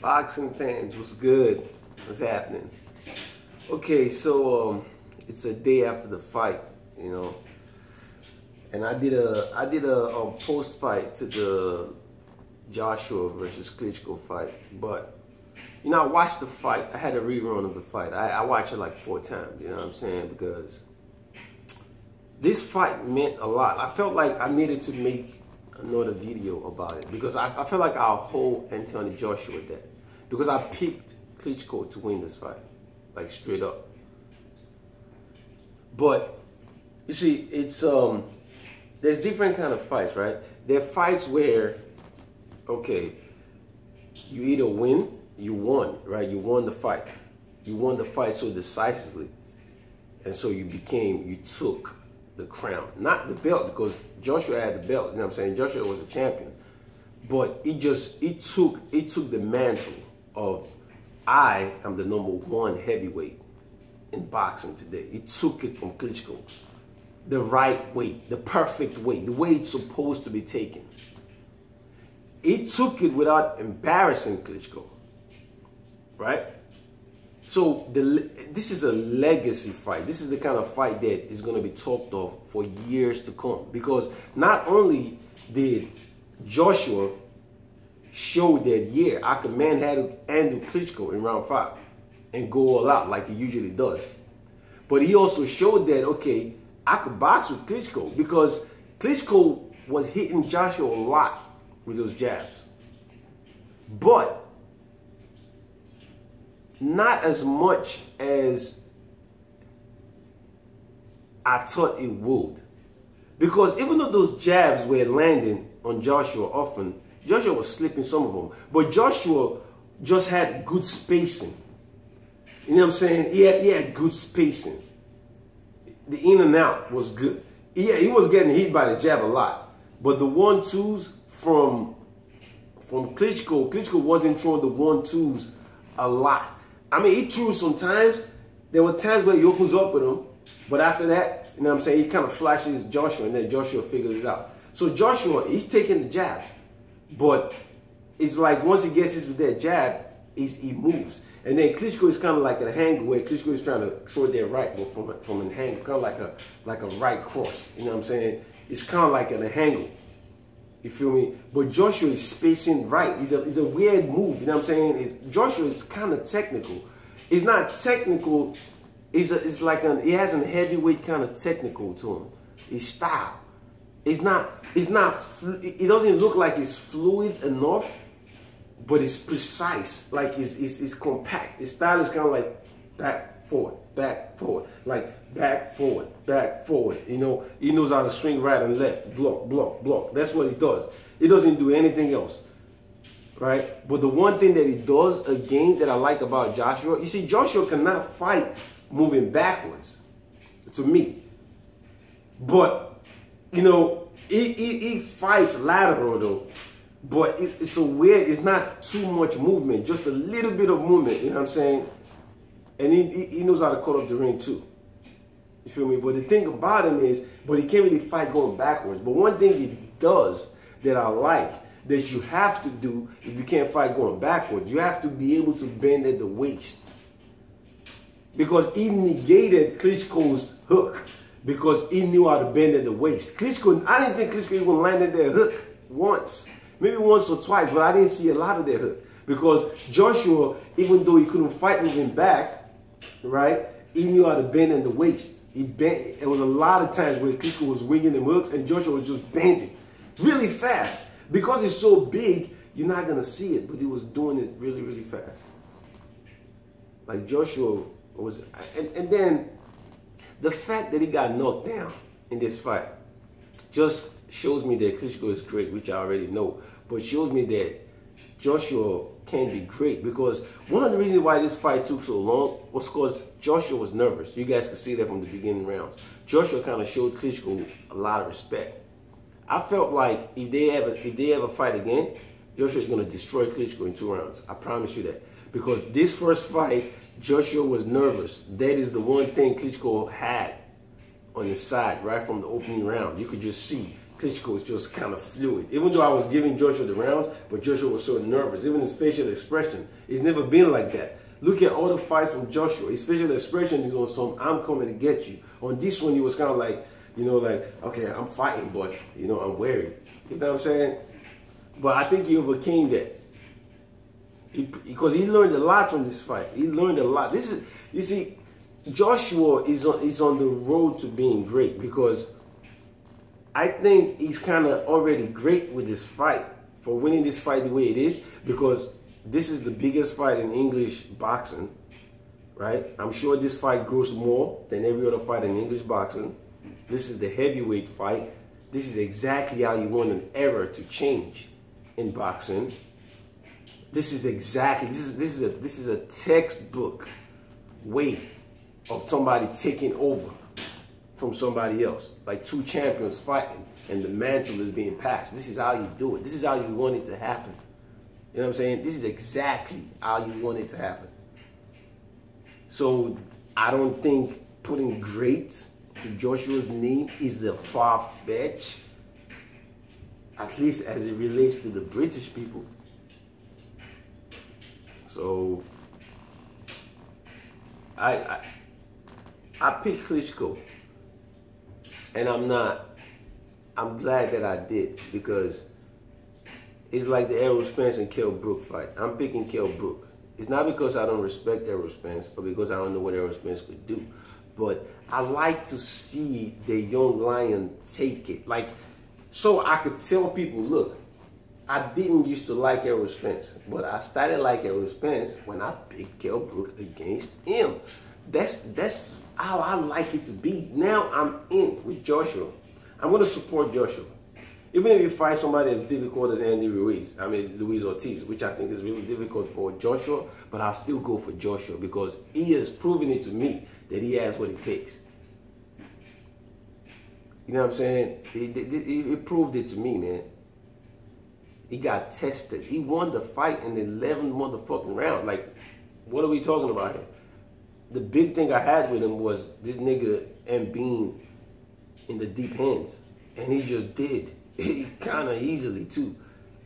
Boxing fans, what's good? What's happening? Okay, so it's a day after the fight, you know, and I did a post fight to the Joshua versus Klitschko fight, but you know, I watched the fight. I had a rerun of the fight. I watched it like 4 times. You know what I'm saying? Because this fight meant a lot. I felt like I needed to make another video about it because I feel like I'll hold Anthony Joshua there because I picked Klitschko to win this fight, like straight up. But you see, it's there's different kind of fights, right? There are fights where, okay, you either win, you won, right? You won the fight. You won the fight so decisively, and so you took the crown, not the belt, because Joshua had the belt, you know what I'm saying? Joshua was a champion, but it took the mantle of, I am the #1 heavyweight in boxing today. It took it from Klitschko, the right way, the perfect way, the way it's supposed to be taken. It took it without embarrassing Klitschko, right? So this is a legacy fight. This is the kind of fight that is going to be talked of for years to come. Because not only did Joshua show that, yeah, I could manhandle Klitschko in round 5 and go all out like he usually does. But he also showed that, okay, I could box with Klitschko, because Klitschko was hitting Joshua a lot with those jabs. But not as much as I thought it would. Because even though those jabs were landing on Joshua often, Joshua was slipping some of them. But Joshua just had good spacing. You know what I'm saying? He had good spacing. The in and out was good. Yeah, he was getting hit by the jab a lot. But the 1-2s from Klitschko wasn't throwing the 1-2s a lot. I mean, he threw sometimes. There were times where he opens up with him. But after that, you know what I'm saying, he kind of flashes Joshua, and then Joshua figures it out. So Joshua, he's taking the jab. But it's like once he gets his with that jab, he moves. And then Klitschko is kind of like an angle where Klitschko is trying to throw that right, but from an angle, kind of like a right cross. You know what I'm saying? It's kind of like an angle. You feel me? But Joshua is spacing right. It's a weird move. You know what I'm saying? Joshua is kind of technical. It's not technical. It's like he has a heavyweight kind of technical to him. His style. It doesn't look like it's fluid enough, but it's precise. Like it's compact. His style is kind of like back, forward, like back, forward. You know, he knows how to swing right and left, block. That's what he does. He doesn't do anything else, right? But the one thing that he does again that I like about Joshua, you see, Joshua cannot fight moving backwards, to me. But, you know, he fights lateral though. But it's not too much movement, just a little bit of movement, you know what I'm saying? And he knows how to cut up the ring too. You feel me? But the thing about him is, but he can't really fight going backwards. But one thing he does that I like, that you have to do if you can't fight going backwards, you have to be able to bend at the waist. Because he negated Klitschko's hook, because he knew how to bend at the waist. Klitschko, I didn't think Klitschko even landed that hook once. Maybe once or twice, but I didn't see a lot of that hook. Because Joshua, even though he couldn't fight moving back, right, he knew how to bend in the waist. He bent. There was a lot of times where Klitschko was winging them hooks and Joshua was just bending really fast. Because it's so big, you're not going to see it, but he was doing it really, really fast. Like Joshua was, and then the fact that he got knocked down in this fight just shows me that Klitschko is great, which I already know, but shows me that Joshua can be great. Because one of the reasons why this fight took so long was because Joshua was nervous. You guys could see that from the beginning rounds. Joshua kind of showed Klitschko a lot of respect. I felt like if they ever fight again, Joshua is going to destroy Klitschko in 2 rounds. I promise you that. Because this first fight, Joshua was nervous. That is the one thing Klitschko had on his side right from the opening round. You could just see Klitschko was just kind of fluid. Even though I was giving Joshua the rounds, but Joshua was so nervous. Even his facial expression, it's never been like that. Look at all the fights from Joshua. His facial expression is on some, I'm coming to get you. On this one, he was kind of like, you know, like, okay, I'm fighting, but, you know, I'm wary. You know what I'm saying? But I think he overcame that. Because he learned a lot from this fight. He learned a lot. This is, you see, Joshua is on the road to being great, because I think he's kind of already great with this fight, for winning this fight the way it is, because this is the biggest fight in English boxing, right? I'm sure this fight grows more than every other fight in English boxing. This is the heavyweight fight. This is exactly how you want an era to change in boxing. This is exactly, this is a textbook way of somebody taking over from somebody else. Like two champions fighting and the mantle is being passed. This is how you do it. This is how you want it to happen. You know what I'm saying? This is exactly how you want it to happen. So I don't think putting great to Joshua's name is a far-fetched, at least as it relates to the British people. So I picked Klitschko, and I'm glad that I did, because it's like the Errol Spence and Kell Brook fight. I'm picking Kell Brook. It's not because I don't respect Errol Spence or because I don't know what Errol Spence could do, but I like to see the young lion take it. Like, so I could tell people, look, I didn't used to like Errol Spence, but I started like Errol Spence when I picked Kell Brook against him. That's how I like it to be. Now I'm in with Joshua. I'm going to support Joshua. Even if you fight somebody as difficult as Luis Ortiz, which I think is really difficult for Joshua, but I'll still go for Joshua because he has proven it to me that he has what it takes. You know what I'm saying? He proved it to me, man. He got tested. He won the fight in the 11th motherfucking round. Like, what are we talking about here? The big thing I had with him was this nigga being in the deep hands. And he just did. He kind of easily, too.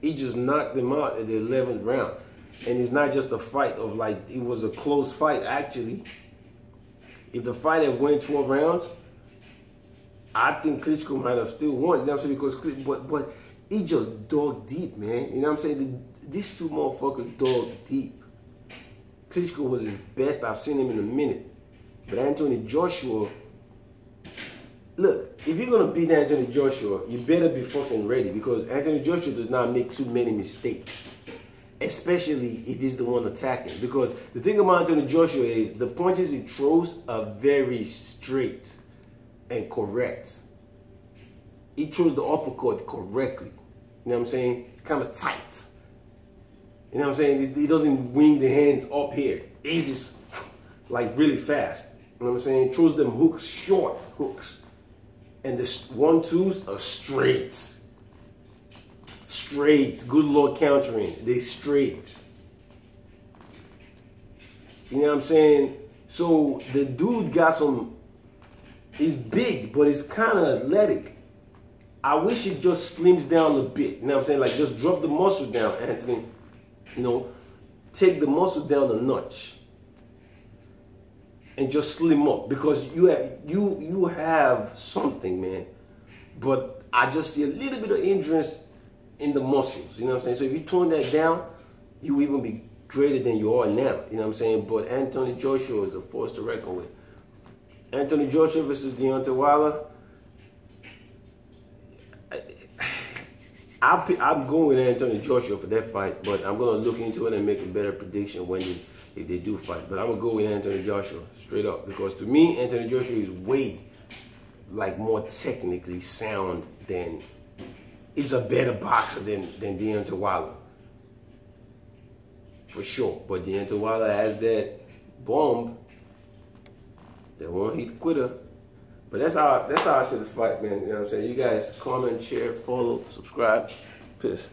He just knocked him out at the 11th round. And it's not just a fight of like, it was a close fight, actually. If the fight had went 12 rounds, I think Klitschko might have still won. You know what I'm saying? Because, but he just dug deep, man. You know what I'm saying? These two motherfuckers dug deep. Klitschko was his best. I've seen him in a minute. But Anthony Joshua, look, if you're going to beat Anthony Joshua, you better be fucking ready, because Anthony Joshua does not make too many mistakes, especially if he's the one attacking. Because the thing about Anthony Joshua is the punches he throws are very straight and correct. He throws the uppercut correctly. You know what I'm saying? Kind of tight. You know what I'm saying? He doesn't wing the hands up here. He's just like really fast. You know what I'm saying? Throws them hooks, short hooks. And the 1-2s are straight. Straight. Good luck countering. They straight. You know what I'm saying? So the dude got some, he's big, but he's kind of athletic. I wish he just slims down a bit. You know what I'm saying? Like, just drop the muscle down, Anthony. You know, take the muscle down a notch. And just slim up, because you have something, man. But I just see a little bit of hindrance in the muscles. You know what I'm saying? So if you tone that down, you will even be greater than you are now. You know what I'm saying? But Anthony Joshua is a force to reckon with. Anthony Joshua versus Deontay Wilder. I'm going with Anthony Joshua for that fight, but I'm going to look into it and make a better prediction if they do fight. But I'm going to go with Anthony Joshua straight up, because to me, Anthony Joshua is way like more technically sound than, he's a better boxer than Deontay Wilder. For sure. But Deontay Wilder has that bomb, that one-hit quitter. But that's how I see the fight, man. You know what I'm saying? You guys comment, share, follow, subscribe. Peace.